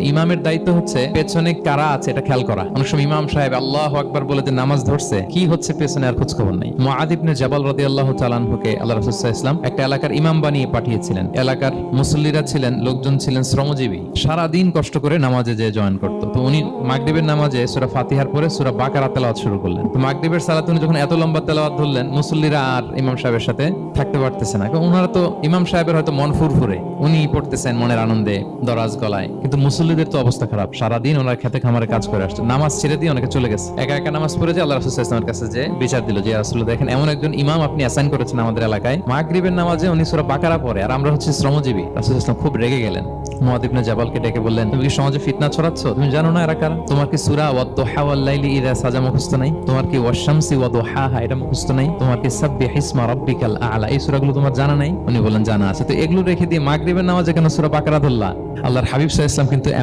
ইমামের দায়িত্ব হচ্ছে পেছনে কারা আছে এটা খেয়াল করা। অনেক সময় ইমাম সাহেব আল্লাহু আকবার বলে যে নামাজ ধরছে, কি হচ্ছে পেছনে আর খোঁজ খবর নেই। মুআয ইবনে জাবাল রাদিয়াল্লাহু তাআলা আনহুকে আল্লাহ রাসূল সাল্লাল্লাহু আলাইহি ওয়াসাল্লাম একটা এলাকার ইমাম বানিয়ে পাঠিয়েছিলেন। এলাকার মুসল্লিরা ছিলেন, লোকজন ছিলেন শ্রমজীবী, সারা দিন কষ্ট করে নামাজে যে জয়েন করত। তো উনি মাগরিবের নামাজে সূরা ফাতিহার পরে সূরা বাকারা তেলাওয়াত শুরু করলেন। তো মাগরিবের সালাতে উনি যখন এত লম্বা তেলাওয়াত ধরলেন, মুসল্লিরা আর ইমাম সাহেবের সাথে থাকতে পারতেছে না। কারণ ওনারা তো ইমাম সাহেবের হয়তো মন ফুরফুরে, উনি পড়তেছেন মনের আনন্দে দরাজ গলায়, কিন্তু মুসল্লিদের তো অবস্থা খারাপ। সারাদিন ওনারা খেতে খামারে কাজ করে আসছে, নামাজ ছেড়ে দিয়ে অনেকে চলে গেছে। একা একা নামাজ পড়ে যে আল্লাহ রাসূল সাল্লাল্লাহু আলাইহি ওয়াসাল্লামের কাছে যে বিচার দিল যে রাসূলুল্লাহ দেখেন এমন একজন ইমাম আপনি অ্যাসাইন করেছেন আমাদের এলাকায়, মাগরিবের নামাজে উনি সূরা বাকারা পড়ে আর আমরা হচ্ছে শ্রমজীবী। রাসূল সাল্লাল্লাহু আলাইহি ওয়াসাল্লাম খুব রেগে গেলেন। মুআয ইবনে জাবালকে ডেকে বললেন, তুমি কি সমাজে ফিতনা ছড়াচ্ছ? তুমি জানো না এরা কারা? তোমার কি সূরা ওয়াদ-দুহা ওয়াল-লাইলি ইযা সাজা মুখস্থ নাই? তোমার কি ওয়াশ-শামসি ওয়া-দুহাহা এটা মুখস্থ নাই? তোমার কি সাব্বিহ ইসমা রাব্বিকাল আ'লা এই সূরাগুলো তোমার জানা নাই? উনি বললেন জানা আছে। তো এগুলো রেখে দিয়ে মাগরিবের নামাজে কেন সূরা বাকারা ধরলা? আল্লাহর হাবিব সাল্লাল্লাহু আলাইহি ওয়াসাল্লাম কিন্তু